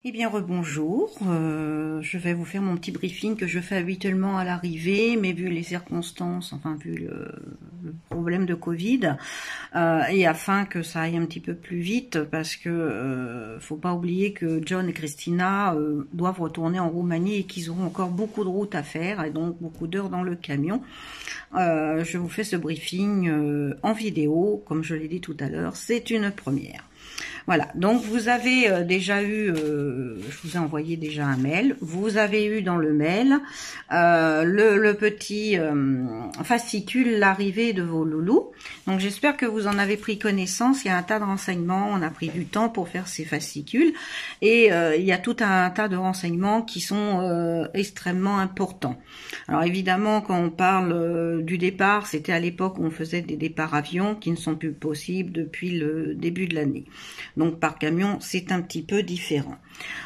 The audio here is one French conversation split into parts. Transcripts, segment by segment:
Eh bien, rebonjour. Je vais vous faire mon petit briefing que je fais habituellement à l'arrivée, mais vu les circonstances, enfin vu le problème de Covid, et afin que ça aille un petit peu plus vite, parce que faut pas oublier que John et Christina doivent retourner en Roumanie et qu'ils auront encore beaucoup de route à faire et donc beaucoup d'heures dans le camion. Je vous fais ce briefing en vidéo, comme je l'ai dit tout à l'heure, c'est une première. Voilà, donc vous avez déjà eu, je vous ai envoyé déjà un mail, vous avez eu dans le mail le petit fascicule, l'arrivée de vos loulous. Donc j'espère que vous en avez pris connaissance, il y a un tas de renseignements, on a pris du temps pour faire ces fascicules, et il y a tout un tas de renseignements qui sont extrêmement importants. Alors évidemment, quand on parle du départ, c'était à l'époque où on faisait des départs avions qui ne sont plus possibles depuis le début de l'année. Donc par camion, c'est un petit peu différent.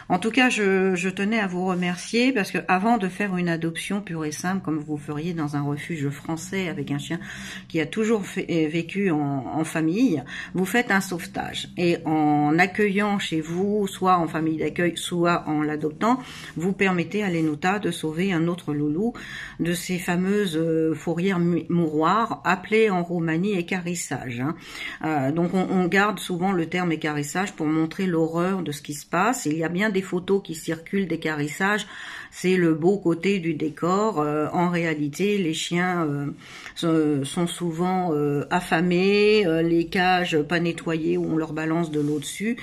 En tout cas, je tenais à vous remercier parce que avant de faire une adoption pure et simple, comme vous feriez dans un refuge français avec un chien qui a toujours vécu en famille, vous faites un sauvetage. Et en accueillant chez vous, soit en famille d'accueil, soit en l'adoptant, vous permettez à l'ENUTA de sauver un autre loulou de ces fameuses fourrières mouroirs, appelées en Roumanie équarrissage. Donc on garde souvent le terme équarrissage pour montrer l'horreur de ce qui se passe. Il y a bien des photos qui circulent d'équarrissage, c'est le beau côté du décor. En réalité, les chiens sont souvent affamés, les cages pas nettoyées où on leur balance de l'eau dessus.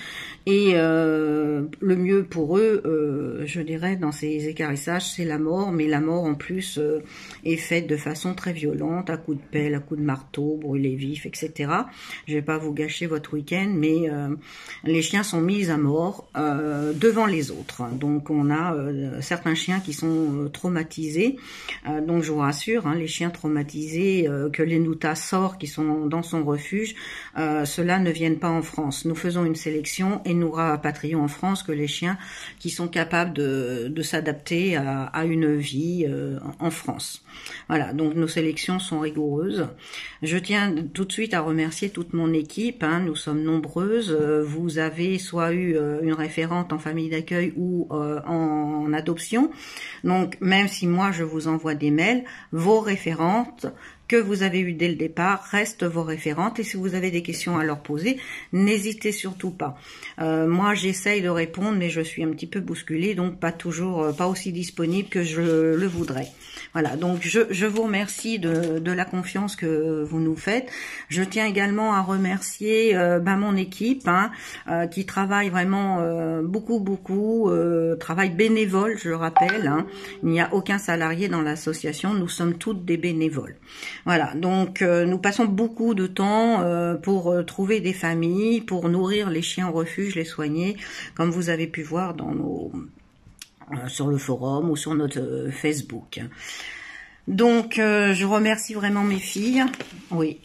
Et le mieux pour eux, je dirais, dans ces équarrissages, c'est la mort. Mais la mort, en plus, est faite de façon très violente, à coups de pelle, à coups de marteau, brûlés vifs, etc. Je vais pas vous gâcher votre week-end, mais les chiens sont mis à mort devant les autres. Donc on a certains chiens qui sont traumatisés. Donc je vous rassure, les chiens traumatisés que l'ENUTA sort, qui sont dans son refuge, ceux-là ne viennent pas en France. Nous faisons une sélection et nous rapatrions en France que les chiens qui sont capables de s'adapter à une vie en France. Voilà, donc nos sélections sont rigoureuses. Je tiens tout de suite à remercier toute mon équipe, nous sommes nombreuses. Vous avez soit eu une référente en famille d'accueil ou en adoption. Donc même si moi je vous envoie des mails, vos référentes que vous avez eu dès le départ restent vos référentes, et si vous avez des questions à leur poser, n'hésitez surtout pas. Moi j'essaye de répondre, mais je suis un petit peu bousculée, donc pas aussi disponible que je le voudrais. Voilà, donc je vous remercie de la confiance que vous nous faites. Je tiens également à remercier mon équipe qui travaille vraiment beaucoup, travail bénévole, je le rappelle. Il n'y a aucun salarié dans l'association, nous sommes toutes des bénévoles. Voilà, donc nous passons beaucoup de temps pour trouver des familles, pour nourrir les chiens au refuge, les soigner, comme vous avez pu voir dans sur le forum ou sur notre Facebook. Donc je remercie vraiment mes filles. Oui,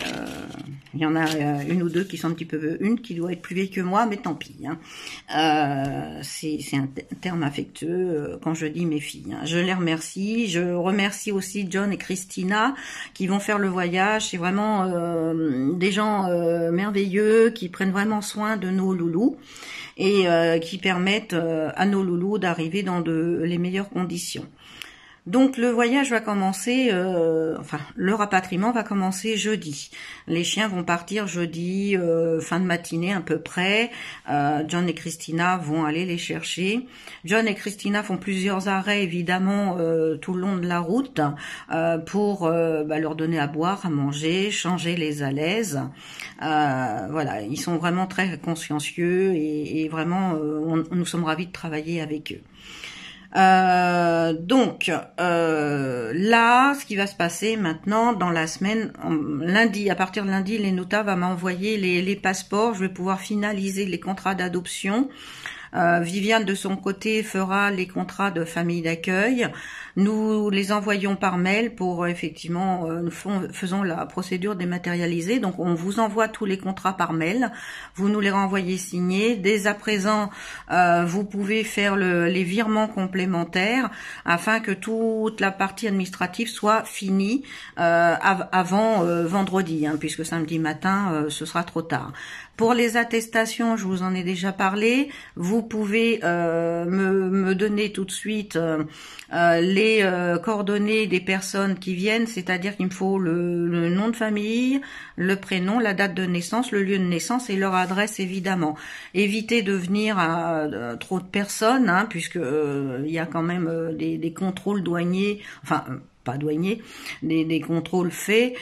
il y en a une ou deux qui sont un petit peu, une qui doit être plus vieille que moi, mais tant pis. C'est un terme affectueux quand je dis mes filles. Je les remercie. Je remercie aussi John et Christina qui vont faire le voyage. C'est vraiment des gens merveilleux qui prennent vraiment soin de nos loulous et qui permettent à nos loulous d'arriver dans les meilleures conditions. Donc le voyage va commencer, le rapatriement va commencer jeudi. Les chiens vont partir jeudi, fin de matinée à peu près. John et Christina vont aller les chercher. John et Christina font plusieurs arrêts évidemment tout le long de la route pour leur donner à boire, à manger, changer les alaises. Voilà, ils sont vraiment très consciencieux et vraiment nous sommes ravis de travailler avec eux. Donc là, ce qui va se passer maintenant dans la semaine, lundi, à partir de lundi, l'ENUTA va m'envoyer les passeports. Je vais pouvoir finaliser les contrats d'adoption. Viviane de son côté fera les contrats de famille d'accueil. Nous les envoyons par mail pour effectivement, nous faisons la procédure dématérialisée. Donc on vous envoie tous les contrats par mail. Vous nous les renvoyez signés. Dès à présent, vous pouvez faire les virements complémentaires afin que toute la partie administrative soit finie avant vendredi, puisque samedi matin, ce sera trop tard. Pour les attestations, je vous en ai déjà parlé. Vous pouvez me donner tout de suite les coordonnées des personnes qui viennent, c'est-à-dire qu'il me faut le nom de famille, le prénom, la date de naissance, le lieu de naissance et leur adresse évidemment. Évitez de venir à trop de personnes, hein, puisque il y a quand même des contrôles douaniers, enfin pas douaniers, des contrôles faits.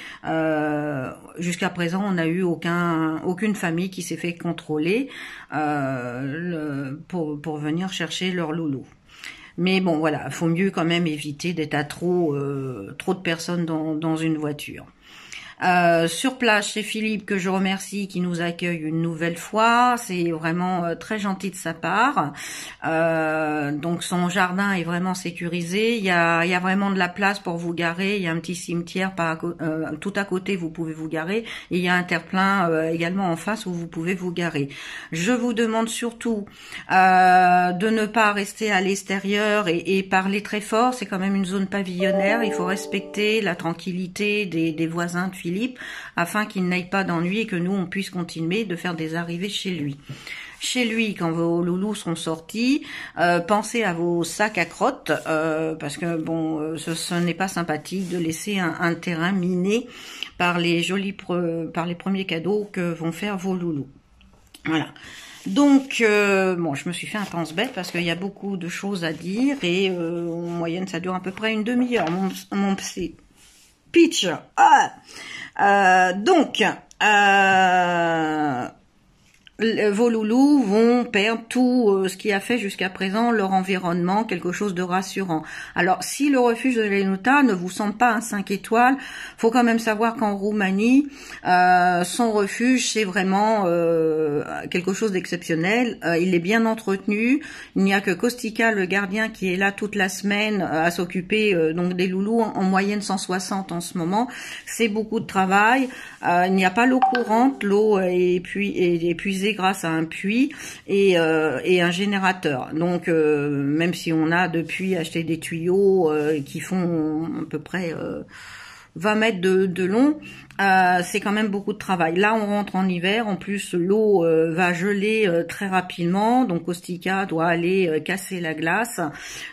Jusqu'à présent, on n'a eu aucune famille qui s'est fait contrôler pour venir chercher leur loulou. Mais bon, voilà, faut mieux quand même éviter d'être à trop de personnes dans une voiture. Sur place chez Philippe, que je remercie, qui nous accueille une nouvelle fois, c'est vraiment très gentil de sa part. Donc son jardin est vraiment sécurisé, il y a vraiment de la place pour vous garer, il y a un petit cimetière tout à côté, vous pouvez vous garer, et il y a un terre-plein également en face où vous pouvez vous garer. Je vous demande surtout de ne pas rester à l'extérieur et parler très fort, c'est quand même une zone pavillonnaire, il faut respecter la tranquillité des voisins de Philippe, afin qu'il n'aille pas d'ennui et que nous, on puisse continuer de faire des arrivées chez lui. Chez lui, quand vos loulous seront sortis, pensez à vos sacs à crottes, parce que bon, ce n'est pas sympathique de laisser un terrain miné par les premiers cadeaux que vont faire vos loulous. Voilà. Donc, bon, je me suis fait un pense-bête parce qu'il y a beaucoup de choses à dire et en moyenne, ça dure à peu près une demi-heure, mon pitch. Donc, vos loulous vont perdre tout ce qui a fait jusqu'à présent leur environnement, quelque chose de rassurant. Alors, si le refuge de l'Énouta ne vous semble pas un 5 étoiles, faut quand même savoir qu'en Roumanie, son refuge, c'est vraiment quelque chose d'exceptionnel. Il est bien entretenu. Il n'y a que Kostika, le gardien, qui est là toute la semaine à s'occuper donc des loulous, en moyenne 160 en ce moment. C'est beaucoup de travail. Il n'y a pas l'eau courante. L'eau est épuisée grâce à un puits et un générateur. Donc, même si on a depuis acheté des tuyaux qui font à peu près 20 mètres de long, c'est quand même beaucoup de travail. Là, on rentre en hiver. En plus, l'eau va geler très rapidement. Donc, Kostika doit aller casser la glace.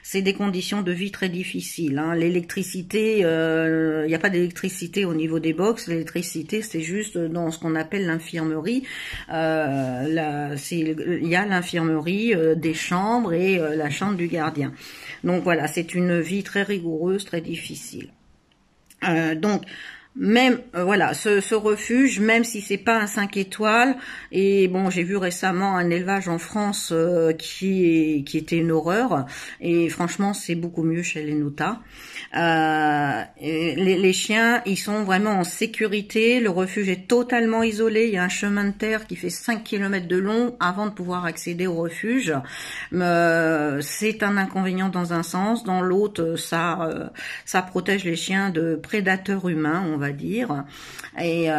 C'est des conditions de vie très difficiles. Hein. L'électricité, il n'y a pas d'électricité au niveau des box. L'électricité, c'est juste dans ce qu'on appelle l'infirmerie. Il y a l'infirmerie des chambres et la chambre du gardien. Donc, voilà, c'est une vie très rigoureuse, très difficile. Donc, même voilà, ce refuge, même si c'est pas un 5 étoiles, et bon, j'ai vu récemment un élevage en France qui était une horreur, et franchement, c'est beaucoup mieux chez l'Énouta. Les chiens, ils sont vraiment en sécurité. Le refuge est totalement isolé. Il y a un chemin de terre qui fait 5 km de long avant de pouvoir accéder au refuge. C'est un inconvénient dans un sens. Dans l'autre, ça protège les chiens de prédateurs humains, on va dire. Et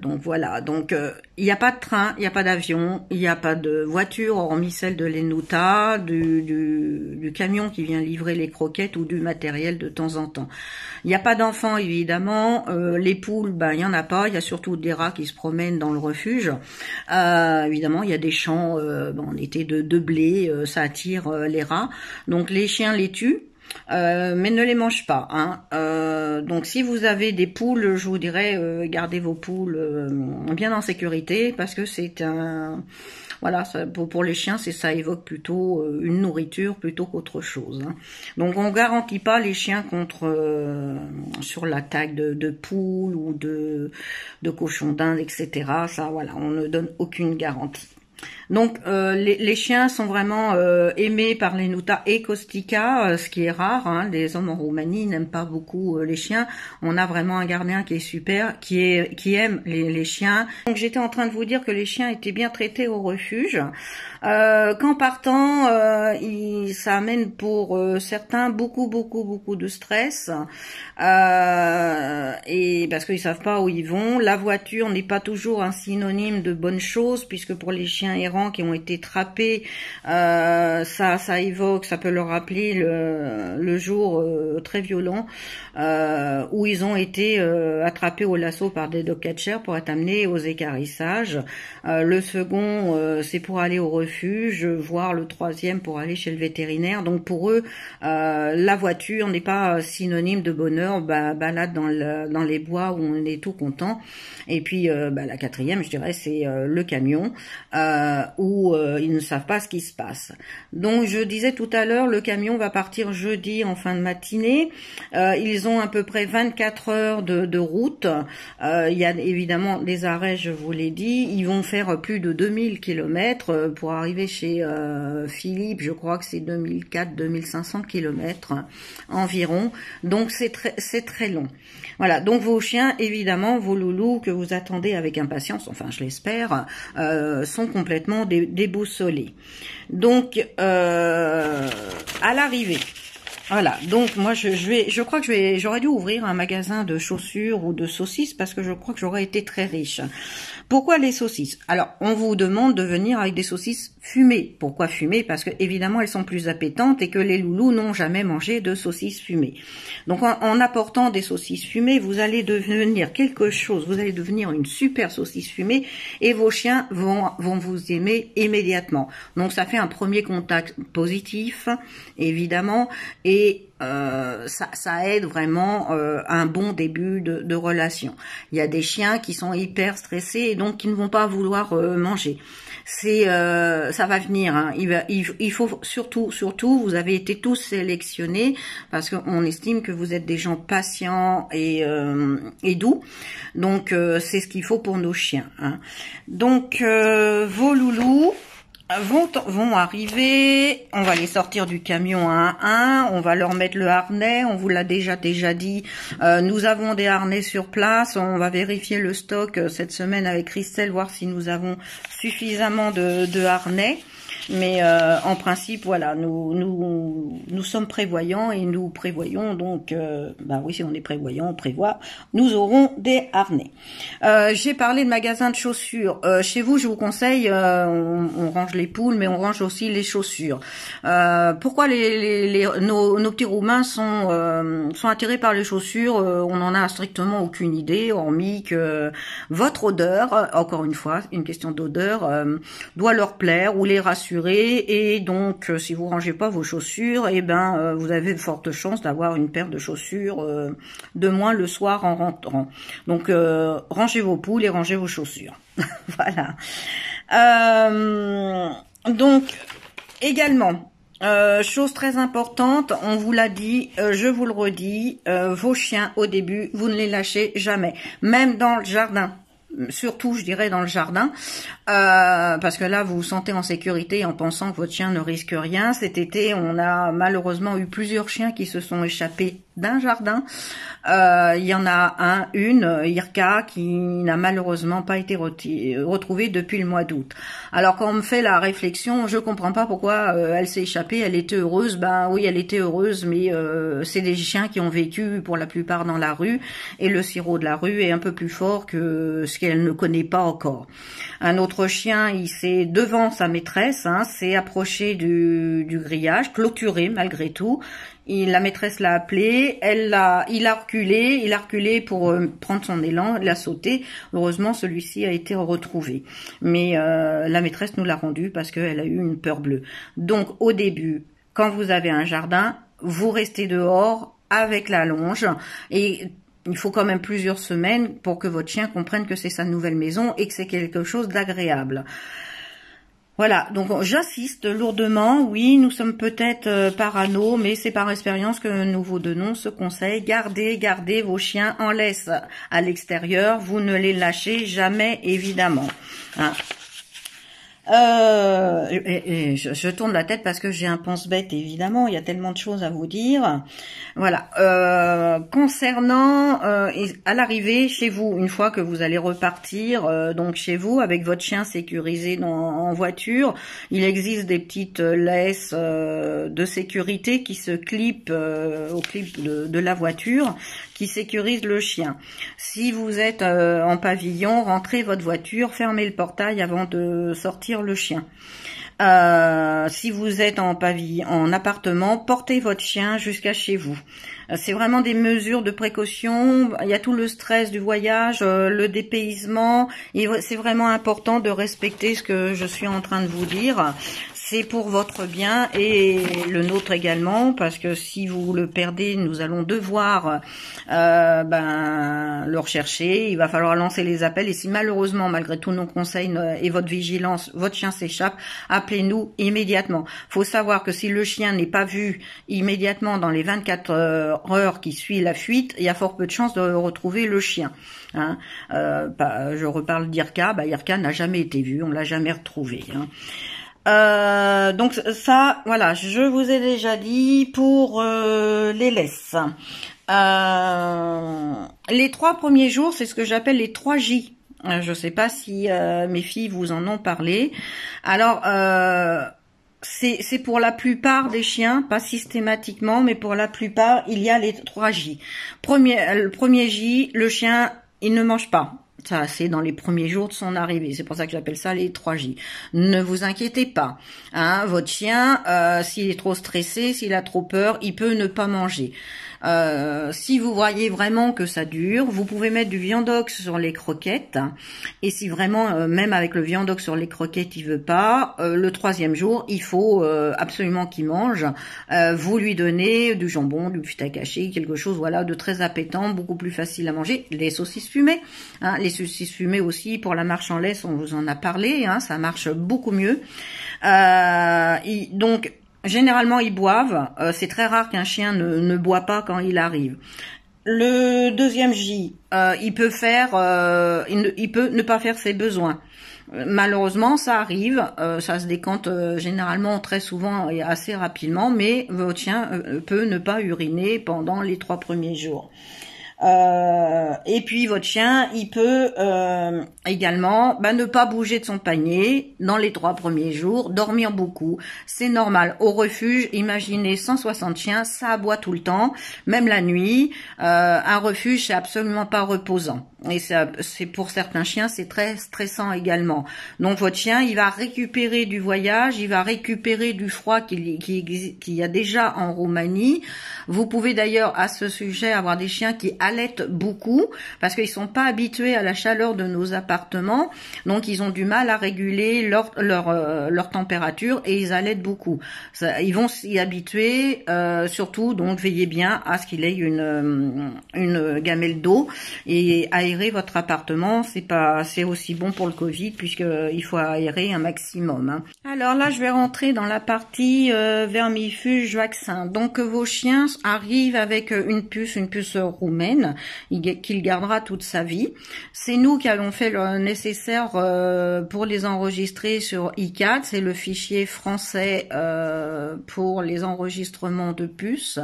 donc voilà. Donc il n'y a pas de train, il n'y a pas d'avion, il n'y a pas de voiture, hormis celle de l'Énouta, du camion qui vient livrer les croquettes ou du matériel de temps en temps. Il n'y a pas d'enfants, évidemment. Les poules, ben il y en a pas. Il y a surtout des rats qui se promènent dans le refuge. Évidemment, il y a des champs en été de blé, ça attire les rats. Donc les chiens les tuent. Mais ne les mange pas. Hein. Donc si vous avez des poules, je vous dirais gardez vos poules bien en sécurité parce que c'est un... Voilà, pour les chiens, ça évoque plutôt une nourriture plutôt qu'autre chose. Hein. Donc on garantit pas les chiens contre sur l'attaque de poules ou de cochons d'Inde, etc. Ça, voilà, on ne donne aucune garantie. Donc les chiens sont vraiment aimés par l'Énouta et Kostika, ce qui est rare. Hein. Les hommes en Roumanie n'aiment pas beaucoup les chiens. On a vraiment un gardien qui est super, qui aime les chiens. Donc j'étais en train de vous dire que les chiens étaient bien traités au refuge. Qu'en partant, ça amène pour certains beaucoup de stress et parce qu'ils savent pas où ils vont. La voiture n'est pas toujours un synonyme de bonne chose puisque pour les chiens errants parents qui ont été trappés, ça évoque, ça peut leur rappeler le jour très violent où ils ont été attrapés au lasso par des dog-catchers pour être amenés aux équarrissages. Le second, c'est pour aller au refuge, voire le troisième pour aller chez le vétérinaire. Donc pour eux, la voiture n'est pas synonyme de bonheur, balade dans les bois où on est tout content. Et puis la quatrième, je dirais, c'est le camion où ils ne savent pas ce qui se passe. Donc je disais tout à l'heure, le camion va partir jeudi en fin de matinée. Ils ont à peu près 24 heures de route. Il y a évidemment des arrêts, je vous l'ai dit. Ils vont faire plus de 2000 km pour arriver chez Philippe. Je crois que c'est 2400-2500 km environ. Donc c'est très long. Voilà, donc vos chiens, évidemment, vos loulous que vous attendez avec impatience, enfin je l'espère, sont complètement déboussolés. Donc, à l'arrivée, voilà, donc moi je crois que j'aurais dû ouvrir un magasin de chaussures ou de saucisses parce que je crois que j'aurais été très riche. Pourquoi les saucisses? Alors, on vous demande de venir avec des saucisses fumées. Pourquoi fumées? Parce que évidemment elles sont plus appétantes et que les loulous n'ont jamais mangé de saucisses fumées. Donc en apportant des saucisses fumées, vous allez devenir quelque chose, vous allez devenir une super saucisse fumée et vos chiens vont vous aimer immédiatement. Donc ça fait un premier contact positif, évidemment, et ça aide vraiment un bon début de relation. Il y a des chiens qui sont hyper stressés et donc qui ne vont pas vouloir manger. Ça va venir. Hein. Il faut surtout, vous avez été tous sélectionnés parce qu'on estime que vous êtes des gens patients et doux. Donc c'est ce qu'il faut pour nos chiens. Hein. Donc vos loulous vont arriver, on va les sortir du camion un à un, on va leur mettre le harnais, on vous l'a déjà dit, nous avons des harnais sur place, on va vérifier le stock cette semaine avec Christelle, voir si nous avons suffisamment de harnais. Mais en principe, voilà, nous sommes prévoyants et nous prévoyons donc, oui, si on est prévoyant, on prévoit, nous aurons des harnais. J'ai parlé de magasins de chaussures. Chez vous, je vous conseille, on range les poules, mais on range aussi les chaussures. Pourquoi nos petits roumains sont attirés par les chaussures? On n'en a strictement aucune idée, hormis que votre odeur, encore une fois, une question d'odeur, doit leur plaire ou les rassurer. Et donc, si vous rangez pas vos chaussures, vous avez de fortes chances d'avoir une paire de chaussures de moins le soir en rentrant. Donc, rangez vos poules et rangez vos chaussures. Voilà. Donc, également, chose très importante, on vous l'a dit, je vous le redis, vos chiens, au début, vous ne les lâchez jamais, même dans le jardin. Surtout, je dirais, dans le jardin, parce que là, vous vous sentez en sécurité en pensant que votre chien ne risque rien. Cet été, on a malheureusement eu plusieurs chiens qui se sont échappés d'un jardin. Il y en a une, Irka, qui n'a malheureusement pas été retrouvée depuis le mois d'août. Alors quand on me fait la réflexion, je comprends pas pourquoi elle s'est échappée, elle était heureuse. Ben oui, elle était heureuse, mais c'est des chiens qui ont vécu pour la plupart dans la rue, et le sirop de la rue est un peu plus fort que ce qu'elle ne connaît pas encore. Un autre chien, il s'est, devant sa maîtresse, s'est approché du grillage, clôturé malgré tout. La maîtresse l'a appelé, il a reculé pour prendre son élan, l'a sauté. Heureusement, celui-ci a été retrouvé. Mais la maîtresse nous l'a rendu parce qu'elle a eu une peur bleue. Donc, au début, quand vous avez un jardin, vous restez dehors avec la longe et il faut quand même plusieurs semaines pour que votre chien comprenne que c'est sa nouvelle maison et que c'est quelque chose d'agréable. Voilà, donc j'insiste lourdement, oui, nous sommes peut-être parano, mais c'est par expérience que nous vous donnons ce conseil. Gardez vos chiens en laisse à l'extérieur, vous ne les lâchez jamais, évidemment. Hein. Je tourne la tête parce que j'ai un pense-bête, évidemment, il y a tellement de choses à vous dire. Voilà. Concernant à l'arrivée chez vous, une fois que vous allez repartir donc chez vous avec votre chien sécurisé en voiture, il existe des petites laisses de sécurité qui se clipent au clip de la voiture, qui sécurisent le chien. Si vous êtes en pavillon, rentrez votre voiture, fermez le portail avant de sortir conduire le chien. Si vous êtes en pavillon, en appartement, portez votre chien jusqu'à chez vous. C'est vraiment des mesures de précaution. Il y a tout le stress du voyage, le dépaysement, et c'est vraiment important de respecter ce que je suis en train de vous dire. C'est pour votre bien et le nôtre également, parce que si vous le perdez, nous allons devoir le rechercher. Il va falloir lancer les appels, et si malheureusement, malgré tous nos conseils et votre vigilance, votre chien s'échappe, appelez-nous immédiatement. Faut savoir que si le chien n'est pas vu immédiatement dans les 24 heures qui suivent la fuite, il y a fort peu de chances de retrouver le chien. Hein. Je reparle d'Irka. Irka n'a jamais été vue, on l'a jamais retrouvé. Hein. Donc ça, voilà, je vous ai déjà dit pour les laisses. Les 3 premiers jours, c'est ce que j'appelle les 3 J. Je sais pas si mes filles vous en ont parlé. Alors, c'est pour la plupart des chiens, pas systématiquement, mais pour la plupart, il y a les 3 J. Le premier J, le chien, il ne mange pas. Ça, c'est dans les premiers jours de son arrivée. C'est pour ça que j'appelle ça les 3 J. Ne vous inquiétez pas. Hein, votre chien, s'il est trop stressé, s'il a trop peur, il peut ne pas manger. Si vous voyez vraiment que ça dure, vous pouvez mettre du viandox sur les croquettes. Et si vraiment, même avec le viandox sur les croquettes, il veut pas, le 3e jour, il faut absolument qu'il mange. Vous lui donnez du jambon, du pâté caché, quelque chose, voilà, de très appétant, beaucoup plus facile à manger. Les saucisses fumées, hein, les saucisses fumées aussi pour la marche en laisse, on vous en a parlé, hein, ça marche beaucoup mieux. Donc généralement, ils boivent. C'est très rare qu'un chien ne boit pas quand il arrive. Le 2e J, il peut ne pas faire ses besoins. Malheureusement, ça arrive. Ça se décante généralement très souvent et assez rapidement, mais votre chien peut ne pas uriner pendant les 3 premiers jours. Et puis votre chien, il peut également ne pas bouger de son panier dans les 3 premiers jours, dormir beaucoup, c'est normal. Au refuge, imaginez 160 chiens, ça aboie tout le temps, même la nuit. Un refuge, c'est absolument pas reposant. Et c'est pour certains chiens, c'est très stressant également. Donc votre chien, il va récupérer du voyage, il va récupérer du froid qu'il y a déjà en Roumanie. Vous pouvez d'ailleurs à ce sujet avoir des chiens qui allaitent beaucoup parce qu'ils sont pas habitués à la chaleur de nos appartements, donc ils ont du mal à réguler leur température et ils allaitent beaucoup. Ils vont s'y habituer, surtout donc veillez bien à ce qu'il ait une gamelle d'eau et aérer votre appartement, c'est aussi bon pour le Covid puisqu'il faut aérer un maximum. Hein. Alors là, je vais rentrer dans la partie vermifuge vaccin. Donc vos chiens arrivent avec une puce roumaine qu'il gardera toute sa vie. C'est nous qui avons fait le nécessaire pour les enregistrer sur ICAD, c'est le fichier français pour les enregistrements de puces.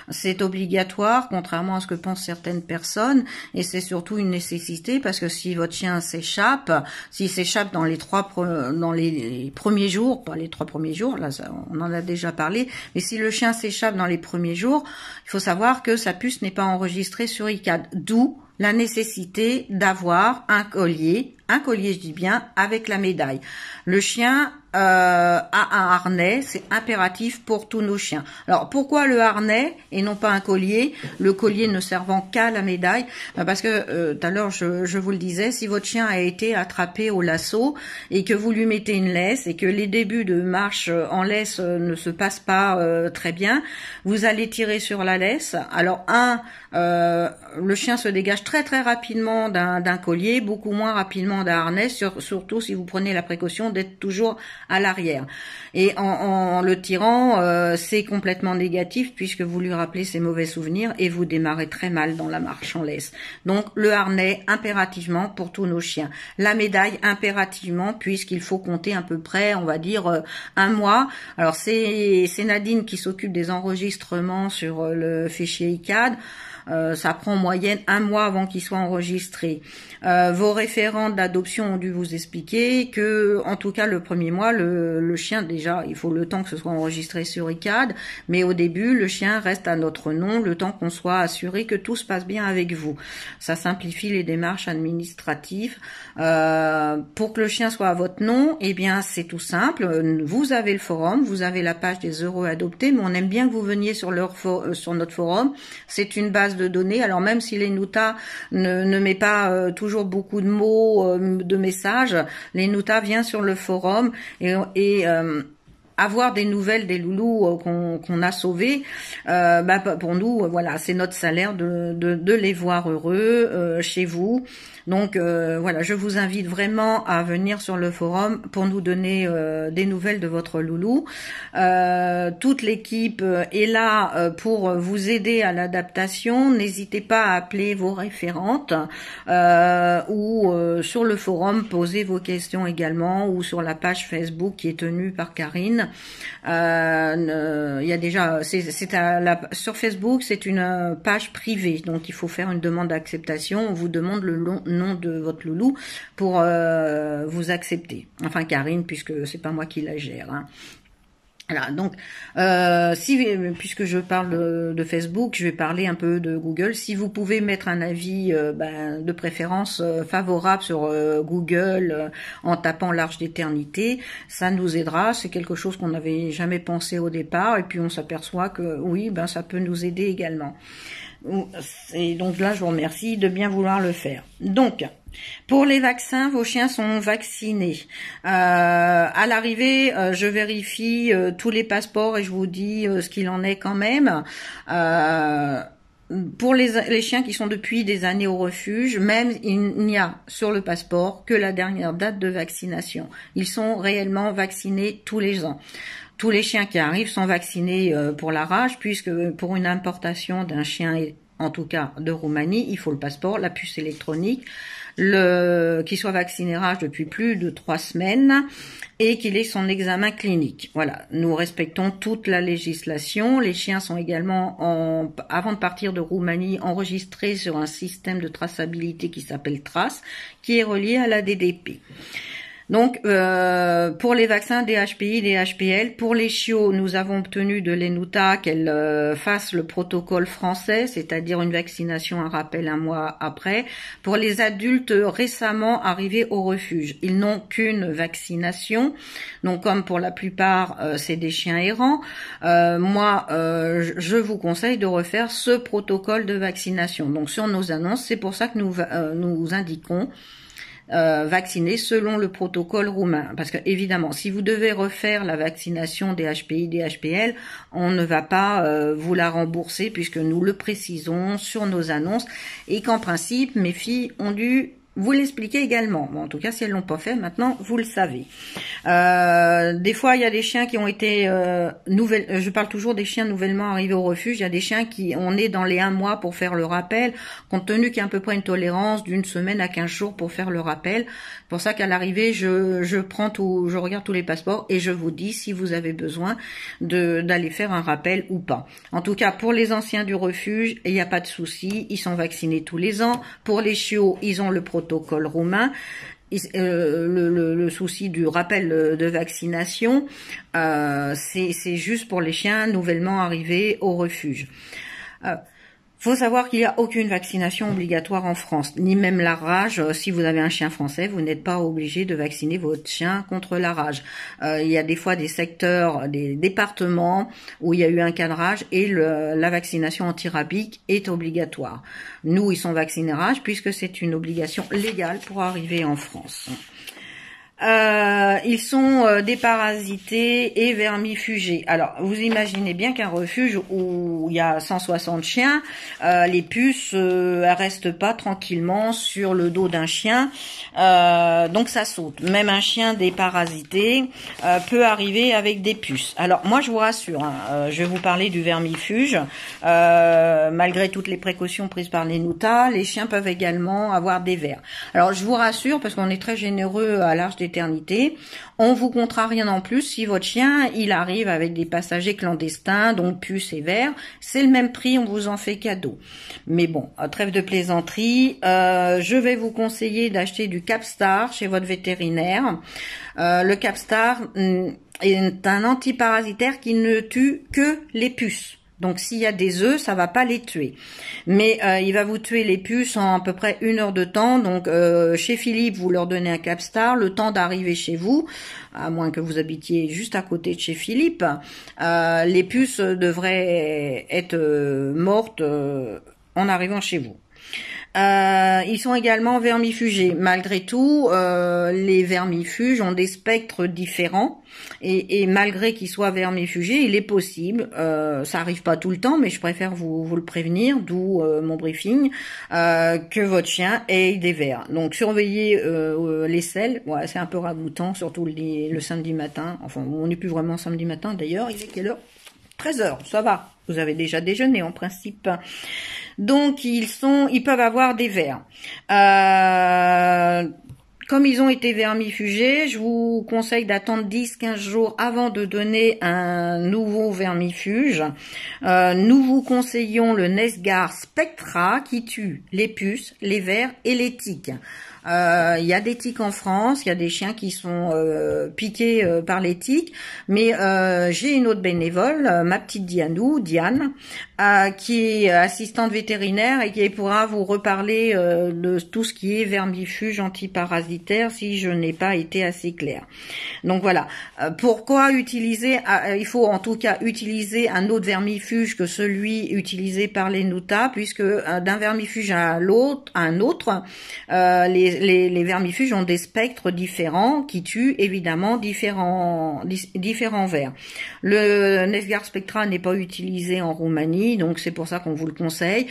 C'est obligatoire, contrairement à ce que pensent certaines personnes, et c'est surtout une nécessité parce que si votre chien s'il s'échappe dans les premiers jours, pas les 3 premiers jours, là on en a déjà parlé, mais si le chien s'échappe dans les premiers jours, il faut savoir que sa puce n'est pas enregistrée sur ICAD, d'où la nécessité d'avoir un collier, je dis bien, avec la médaille. Le chien a un harnais, c'est impératif pour tous nos chiens. Alors pourquoi le harnais et non pas un collier? Le collier ne servant qu'à la médaille, parce que tout à l'heure je vous le disais, si votre chien a été attrapé au lasso et que vous lui mettez une laisse et que les débuts de marche en laisse ne se passent pas très bien, vous allez tirer sur la laisse. Alors le chien se dégage très très rapidement d'un collier, beaucoup moins rapidement d'un harnais, surtout si vous prenez la précaution d'être toujours à l'arrière. Et en le tirant, c'est complètement négatif puisque vous lui rappelez ses mauvais souvenirs et vous démarrez très mal dans la marche en laisse. Donc le harnais impérativement pour tous nos chiens. La médaille impérativement puisqu'il faut compter à peu près, on va dire, 1 mois. Alors c'est Nadine qui s'occupe des enregistrements sur le fichier ICAD. Ça prend en moyenne 1 mois avant qu'il soit enregistré. Vos référents de l'adoption ont dû vous expliquer que, en tout cas, le premier mois, le chien, déjà, il faut le temps que ce soit enregistré sur ICAD, mais au début, le chien reste à notre nom, le temps qu'on soit assuré que tout se passe bien avec vous. Ça simplifie les démarches administratives. Pour que le chien soit à votre nom, eh bien, c'est tout simple. Vous avez le forum, vous avez la page des heureux adoptés, mais on aime bien que vous veniez sur notre forum. C'est une base de données. Alors, même si l'Enuta ne met pas toujours beaucoup de mots, de messages, l'Enuta vient sur le forum et avoir des nouvelles des loulous qu'on a sauvés, pour nous, voilà, c'est notre salaire de les voir heureux chez vous. Donc voilà, je vous invite vraiment à venir sur le forum pour nous donner des nouvelles de votre loulou. Toute l'équipe est là pour vous aider à l'adaptation. N'hésitez pas à appeler vos référentes ou sur le forum, poser vos questions également, ou sur la page Facebook qui est tenue par Karine. Il y a déjà, sur Facebook, c'est une page privée, donc il faut faire une demande d'acceptation. On vous demande le nom de votre loulou pour vous accepter. Enfin, Karine, puisque c'est pas moi qui la gère. Hein. Voilà, donc puisque je parle de Facebook, je vais parler un peu de Google. Si vous pouvez mettre un avis de préférence favorable sur Google en tapant l'Arche d'éternité, ça nous aidera. C'est quelque chose qu'on n'avait jamais pensé au départ, et puis on s'aperçoit que oui, ça peut nous aider également. Et donc là, je vous remercie de bien vouloir le faire. Donc, pour les vaccins, vos chiens sont vaccinés. À l'arrivée, je vérifie tous les passeports et je vous dis ce qu'il en est quand même. Pour les chiens qui sont depuis des années au refuge, même il n'y a sur le passeport que la dernière date de vaccination. Ils sont réellement vaccinés tous les ans. Tous les chiens qui arrivent sont vaccinés pour la rage, puisque pour une importation d'un chien, en tout cas de Roumanie, il faut le passeport, la puce électronique, qu'il soit vacciné rage depuis plus de 3 semaines et qu'il ait son examen clinique. Voilà, nous respectons toute la législation. Les chiens sont également, avant de partir de Roumanie, enregistrés sur un système de traçabilité qui s'appelle TRACE, qui est relié à la DDP. Donc, pour les vaccins DHPI, DHPL, pour les chiots, nous avons obtenu de l'Enuta qu'elle fasse le protocole français, c'est-à-dire une vaccination, un rappel 1 mois après. Pour les adultes récemment arrivés au refuge, ils n'ont qu'une vaccination. Donc, comme pour la plupart, c'est des chiens errants. Moi, je vous conseille de refaire ce protocole de vaccination. Donc, sur nos annonces, c'est pour ça que nous indiquons vaccinés selon le protocole roumain. Parce que évidemment, si vous devez refaire la vaccination des HPI, des HPL, on ne va pas vous la rembourser puisque nous le précisons sur nos annonces et qu'en principe, mes filles ont dû vous l'expliquer également. Bon, en tout cas, si elles l'ont pas fait, maintenant, vous le savez. Des fois, il y a des chiens qui ont été je parle toujours des chiens nouvellement arrivés au refuge. Il y a des chiens on est dans les 1 mois pour faire le rappel, compte tenu qu'il y a à peu près une tolérance d'1 semaine à 15 jours pour faire le rappel. C'est pour ça qu'à l'arrivée, je regarde tous les passeports et je vous dis si vous avez besoin d'aller faire un rappel ou pas. En tout cas, pour les anciens du refuge, il n'y a pas de souci. Ils sont vaccinés tous les ans. Pour les chiots, ils ont le protocole roumain. Le souci du rappel de vaccination, c'est juste pour les chiens nouvellement arrivés au refuge. Faut savoir qu'il n'y a aucune vaccination obligatoire en France, ni même la rage. Si vous avez un chien français, vous n'êtes pas obligé de vacciner votre chien contre la rage. Il y a des fois des secteurs, des départements où il y a eu un cas de rage et la vaccination antirabique est obligatoire. Nous, ils sont vaccinés rage puisque c'est une obligation légale pour arriver en France. Ils sont déparasités et vermifugés. Alors, vous imaginez bien qu'un refuge où il y a 160 chiens, les puces elles restent pas tranquillement sur le dos d'un chien, donc ça saute. Même un chien déparasité peut arriver avec des puces. Alors, moi, je vous rassure, je vais vous parler du vermifuge. Malgré toutes les précautions prises par l'Enuta, les chiens peuvent également avoir des vers. Alors, je vous rassure, parce qu'on est très généreux à l'Arche éternité. On vous comptera rien en plus si votre chien, il arrive avec des passagers clandestins, donc puces et vers. C'est le même prix, on vous en fait cadeau. Mais bon, trêve de plaisanterie, je vais vous conseiller d'acheter du Capstar chez votre vétérinaire. Le Capstar est un antiparasitaire qui ne tue que les puces. Donc s'il y a des œufs, ça va pas les tuer. Mais il va vous tuer les puces en à peu près 1 heure de temps. Donc chez Philippe, vous leur donnez un Capstar, le temps d'arriver chez vous, à moins que vous habitiez juste à côté de chez Philippe, les puces devraient être mortes en arrivant chez vous. Ils sont également vermifugés. Malgré tout, les vermifuges ont des spectres différents et malgré qu'ils soient vermifugés, il est possible, ça arrive pas tout le temps, mais je préfère vous le prévenir, d'où mon briefing, que votre chien ait des vers. Donc surveillez les selles, ouais, c'est un peu ragoûtant, surtout le samedi matin. Enfin, on n'est plus vraiment samedi matin d'ailleurs, il est quelle heure? 13h, ça va. Vous avez déjà déjeuné en principe. Donc ils peuvent avoir des vers. Comme ils ont été vermifugés, je vous conseille d'attendre 10-15 jours avant de donner un nouveau vermifuge. Nous vous conseillons le Nesgar Spectra qui tue les puces, les vers et les tiques. Il y a des tiques en France, il y a des chiens qui sont piqués par les tiques, mais j'ai une autre bénévole, ma petite Diane, qui est assistante vétérinaire et qui pourra vous reparler de tout ce qui est vermifuge antiparasitaire si je n'ai pas été assez claire. Donc voilà, pourquoi utiliser, il faut en tout cas utiliser un autre vermifuge que celui utilisé par les Nuta, puisque d'un vermifuge à un autre, les vermifuges ont des spectres différents qui tuent évidemment différents vers. Le Nesgar Spectra n'est pas utilisé en Roumanie, donc c'est pour ça qu'on vous le conseille.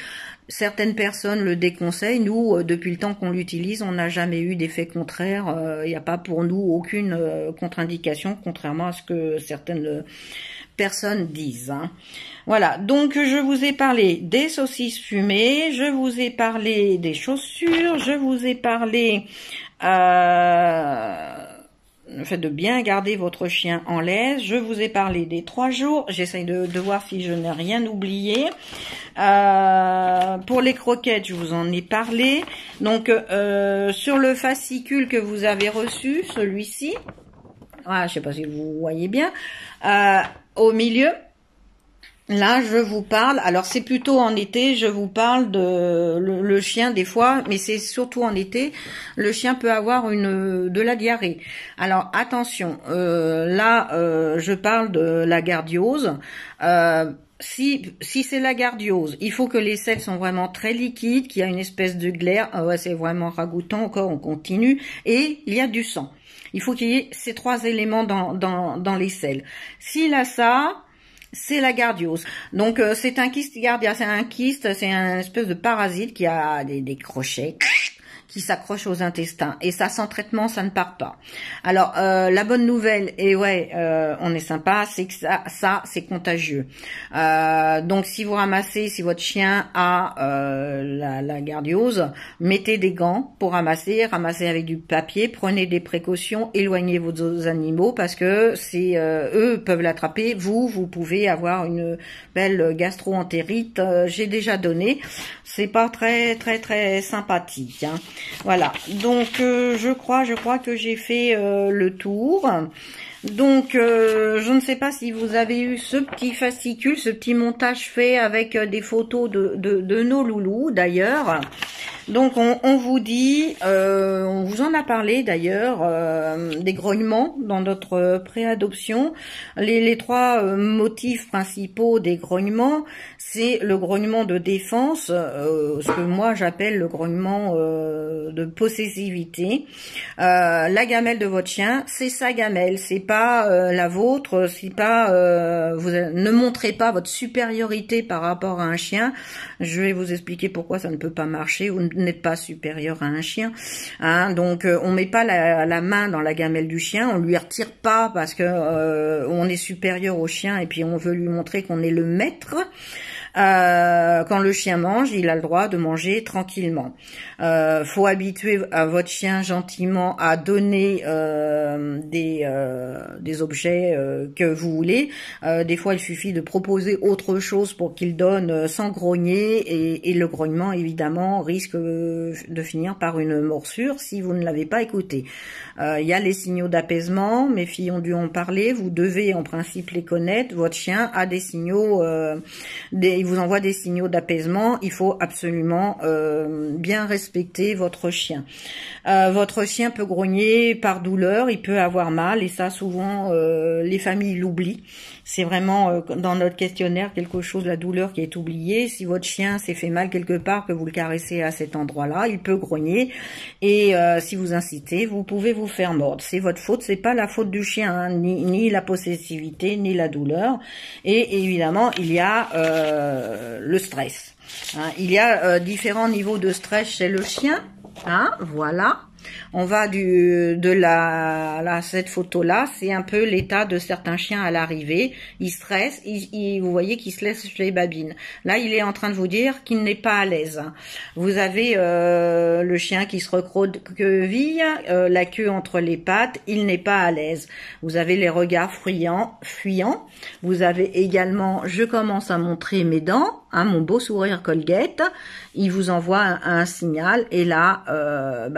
Certaines personnes le déconseillent. Nous, depuis le temps qu'on l'utilise, on n'a jamais eu d'effet contraire. Il n'y a pas pour nous aucune contre-indication, contrairement à ce que certaines personnes disent. Hein. Voilà, donc je vous ai parlé des saucisses fumées, je vous ai parlé des chaussures, je vous ai parlé le fait de bien garder votre chien en laisse, je vous ai parlé des 3 jours, j'essaye de voir si je n'ai rien oublié. Pour les croquettes, je vous en ai parlé. Donc sur le fascicule que vous avez reçu, celui-ci, je sais pas si vous voyez bien, au milieu, là, je vous parle, alors c'est plutôt en été, je vous parle de le chien des fois, mais c'est surtout en été, le chien peut avoir de la diarrhée. Alors attention, là, je parle de la gardiose. Si c'est la gardiose, il faut que les selles sont vraiment très liquides, qu'il y a une espèce de glaire, ouais, c'est vraiment ragoûtant, encore on continue, et il y a du sang. Il faut qu'il y ait ces 3 éléments dans les selles. S'il a ça, c'est la gardiose. Donc c'est un kyste cardia, c'est c'est un espèce de parasite qui a des crochets qui s'accrochent aux intestins. Et ça, sans traitement, ça ne part pas. Alors, la bonne nouvelle, et ouais, on est sympa, c'est que ça c'est contagieux. Donc, si vous ramassez, si votre chien a la gardiose, mettez des gants pour ramasser avec du papier, prenez des précautions, éloignez vos animaux, parce que eux peuvent l'attraper, vous pouvez avoir une belle gastro-entérite. J'ai déjà donné, c'est pas très sympathique. Hein. Voilà, donc je crois que j'ai fait le tour. Donc je ne sais pas si vous avez eu ce petit fascicule, ce petit montage fait avec des photos de nos loulous d'ailleurs. Donc on vous dit, on vous en a parlé d'ailleurs, des grognements dans notre préadoption. Les 3 motifs principaux des grognements, c'est le grognement de défense, ce que moi j'appelle le grognement de possessivité. La gamelle de votre chien, c'est sa gamelle, c'est pas la vôtre, c'est pas vous ne montrez pas votre supériorité par rapport à un chien. Je vais vous expliquer pourquoi ça ne peut pas marcher. Vous n'êtes pas supérieur à un chien, hein, donc on met pas la main dans la gamelle du chien, on lui retire pas parce que on est supérieur au chien et puis on veut lui montrer qu'on est le maître. Quand le chien mange, il a le droit de manger tranquillement. Faut habituer à votre chien gentiment à donner des objets que vous voulez. Des fois, il suffit de proposer autre chose pour qu'il donne sans grogner, et le grognement, évidemment, risque de finir par une morsure si vous ne l'avez pas écouté. Il y a les signaux d'apaisement, mes filles ont dû en parler, vous devez en principe les connaître. Votre chien a des signaux, il vous envoie des signaux d'apaisement, il faut absolument bien respecter votre chien. Votre chien peut grogner par douleur, il peut avoir mal, et ça souvent les familles l'oublient. C'est vraiment dans notre questionnaire quelque chose, la douleur qui est oubliée. Si votre chien s'est fait mal quelque part, que vous le caressez à cet endroit-là, il peut grogner, et si vous incitez, vous pouvez vous faire mordre. C'est votre faute, c'est pas la faute du chien, hein, ni la possessivité, ni la douleur. Et évidemment, il y a le stress. Hein. Il y a différents niveaux de stress chez le chien. Hein, voilà. On va cette photo-là, c'est un peu l'état de certains chiens à l'arrivée. Ils stressent, vous voyez qu'ils se laissent les babines. Là, il est en train de vous dire qu'il n'est pas à l'aise. Vous avez le chien qui se recroqueville, la queue entre les pattes, il n'est pas à l'aise. Vous avez les regards fuyants. Vous avez également, je commence à montrer mes dents, hein, mon beau sourire Colgate. Il vous envoie un signal, et là,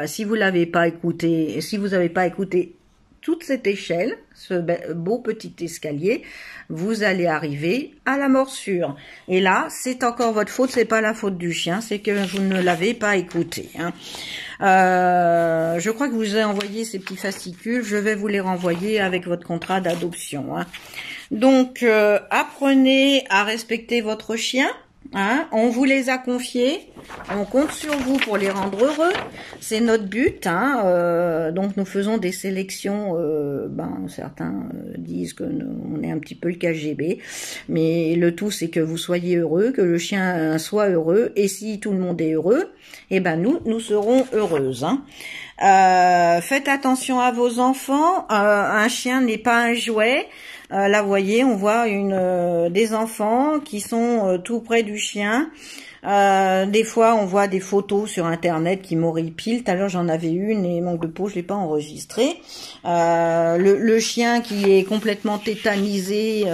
si vous l'avez pas écouté, si vous n'avez pas écouté toute cette échelle, ce beau petit escalier, vous allez arriver à la morsure. Et là, c'est encore votre faute, c'est pas la faute du chien, c'est que vous ne l'avez pas écouté. Hein. Je crois que je vous ai envoyé ces petits fascicules, je vais vous les renvoyer avec votre contrat d'adoption. Hein. Donc, apprenez à respecter votre chien. Hein, on vous les a confiés, on compte sur vous pour les rendre heureux, c'est notre but. Hein, donc nous faisons des sélections, certains disent que on est un petit peu le KGB, mais le tout c'est que vous soyez heureux, que le chien soit heureux, et si tout le monde est heureux, eh ben nous serons heureuses. Hein. Faites attention à vos enfants, un chien n'est pas un jouet. Là, vous voyez, on voit des enfants qui sont tout près du chien. Des fois, on voit des photos sur Internet qui m'horripilent. Tout à l'heure, j'en avais une et manque de peau, je l'ai pas enregistrée. Le chien qui est complètement tétanisé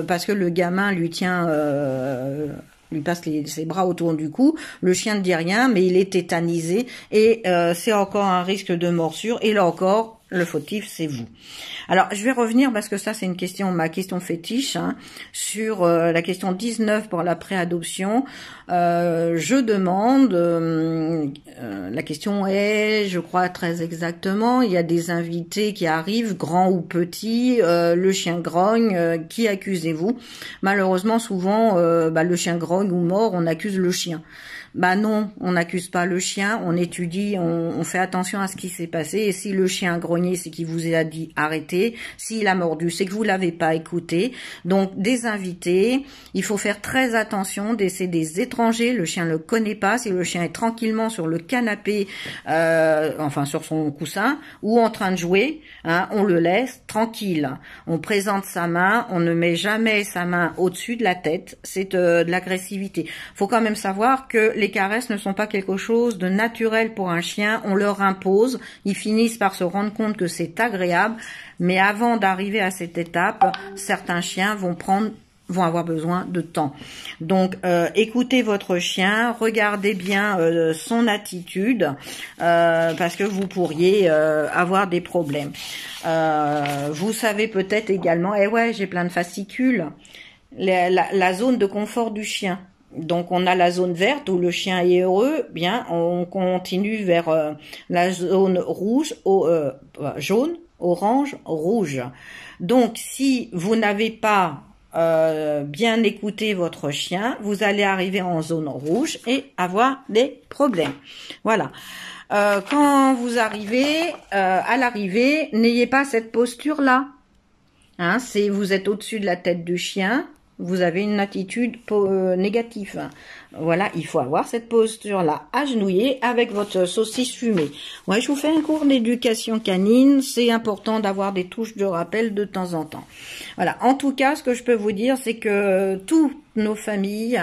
parce que le gamin lui passe ses bras autour du cou. Le chien ne dit rien, mais il est tétanisé, et c'est encore un risque de morsure. Et là encore, le fautif, c'est vous. Alors, je vais revenir, parce que ça, c'est ma question fétiche, hein, sur la question 19 pour la préadoption. Je demande, la question est, je crois très exactement, il y a des invités qui arrivent, grands ou petits, le chien grogne, qui accusez-vous? Malheureusement, souvent, le chien grogne ou mord, on accuse le chien. Bah non, on n'accuse pas le chien, on étudie, on fait attention à ce qui s'est passé, et si le chien a grogné, c'est qu'il vous a dit arrêtez, s'il a mordu, c'est que vous l'avez pas écouté. Donc des invités, il faut faire très attention, c'est des étrangers, le chien ne le connaît pas, si le chien est tranquillement sur le canapé, sur son coussin, ou en train de jouer, hein, on le laisse tranquille. On présente sa main, on ne met jamais sa main au-dessus de la tête, c'est de l'agressivité. Faut quand même savoir que les caresses ne sont pas quelque chose de naturel pour un chien, on leur impose, ils finissent par se rendre compte que c'est agréable, mais avant d'arriver à cette étape, certains chiens vont avoir besoin de temps. Donc, écoutez votre chien, regardez bien son attitude, parce que vous pourriez avoir des problèmes. Vous savez peut-être également, j'ai plein de fascicules, la zone de confort du chien. Donc on a la zone verte où le chien est heureux, bien on continue vers la zone rouge, jaune, orange, rouge. Donc si vous n'avez pas bien écouté votre chien, vous allez arriver en zone rouge et avoir des problèmes. Voilà. Quand vous arrivez à l'arrivée, n'ayez pas cette posture-là. Hein, vous êtes au-dessus de la tête du chien. Vous avez une attitude négative. Voilà, il faut avoir cette posture-là, agenouillée avec votre saucisse fumée. Ouais, je vous fais un cours d'éducation canine, c'est important d'avoir des touches de rappel de temps en temps. Voilà, en tout cas, ce que je peux vous dire, c'est que tout nos familles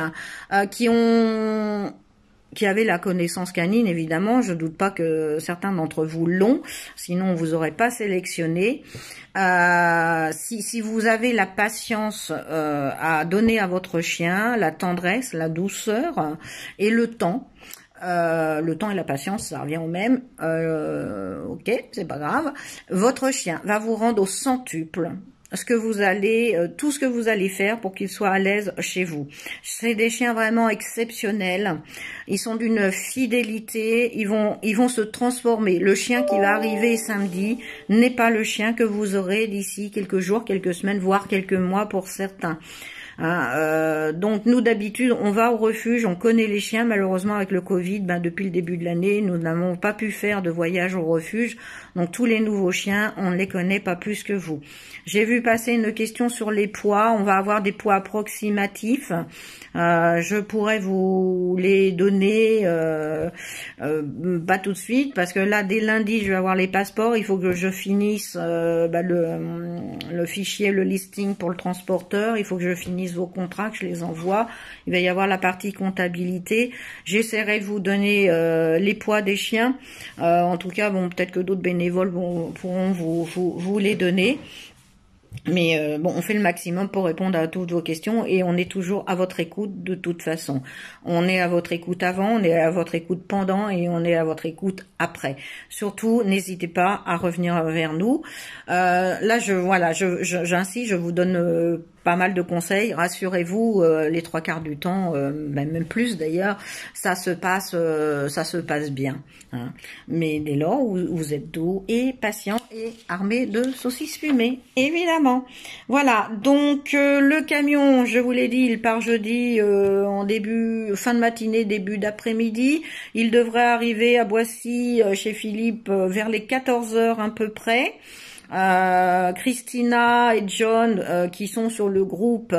qui avaient la connaissance canine, évidemment. Je doute pas que certains d'entre vous l'ont, sinon on vous aurait pas sélectionné. Si vous avez la patience à donner à votre chien, la tendresse, la douceur et le temps et la patience, ça revient au même. Ok, c'est pas grave. Votre chien va vous rendre au centuple tout ce que vous allez faire pour qu'il soit à l'aise chez vous. C'est des chiens vraiment exceptionnels. Ils sont d'une fidélité. Ils vont se transformer. Le chien qui va arriver samedi n'est pas le chien que vous aurez d'ici quelques jours, quelques semaines, voire quelques mois pour certains. Donc nous d'habitude on va au refuge, on connaît les chiens. Malheureusement avec le Covid, depuis le début de l'année, nous n'avons pas pu faire de voyage au refuge. Donc tous les nouveaux chiens, on ne les connaît pas plus que vous. J'ai vu passer une question sur les poids. On va avoir des poids approximatifs. Je pourrais vous les donner pas tout de suite parce que là dès lundi je vais avoir les passeports. Il faut que je finisse le fichier, le listing pour le transporteur. Il faut que je finisse vos contrats, que je les envoie. Il va y avoir la partie comptabilité. J'essaierai de vous donner les poids des chiens. En tout cas, bon, peut-être que d'autres bénévoles pourront vous les donner. Mais bon, on fait le maximum pour répondre à toutes vos questions et on est toujours à votre écoute de toute façon. On est à votre écoute avant, on est à votre écoute pendant et on est à votre écoute après. Surtout, n'hésitez pas à revenir vers nous. Là, j'insiste, je vous donne pas mal de conseils. Rassurez-vous, les 3/4 du temps, même plus d'ailleurs, ça se passe bien. Hein. Mais dès lors où vous êtes doux et patient et armé de saucisses fumées, évidemment. Voilà. Donc le camion, je vous l'ai dit, il part jeudi fin de matinée, début d'après-midi. Il devrait arriver à Boissy chez Philippe vers les 14 h à peu près. Christina et John qui sont sur le groupe,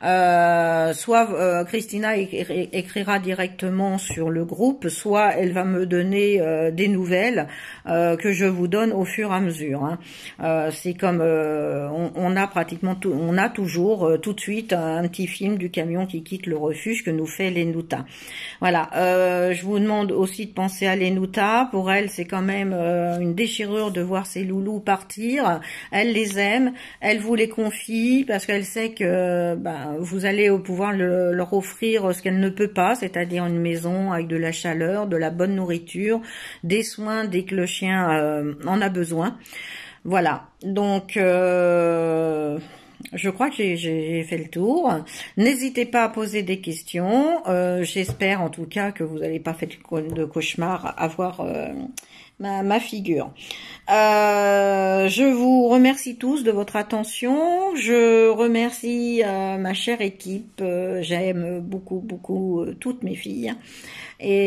soit Christina écrira directement sur le groupe, soit elle va me donner des nouvelles que je vous donne au fur et à mesure. Hein. C'est comme on a toujours tout de suite un petit film du camion qui quitte le refuge que nous fait Lenuta. Voilà. Je vous demande aussi de penser à Lenuta. Pour elle, c'est quand même une déchirure de voir ses loulous partir. Elle les aime, elle vous les confie parce qu'elle sait que vous allez pouvoir leur offrir ce qu'elle ne peut pas, c'est-à-dire une maison avec de la chaleur, de la bonne nourriture, des soins dès que le chien en a besoin. Voilà, donc je crois que j'ai fait le tour. N'hésitez pas à poser des questions. J'espère en tout cas que vous n'allez pas faire de cauchemar à voir ma figure. Je vous remercie tous de votre attention. Je remercie ma chère équipe. J'aime beaucoup toutes mes filles. Et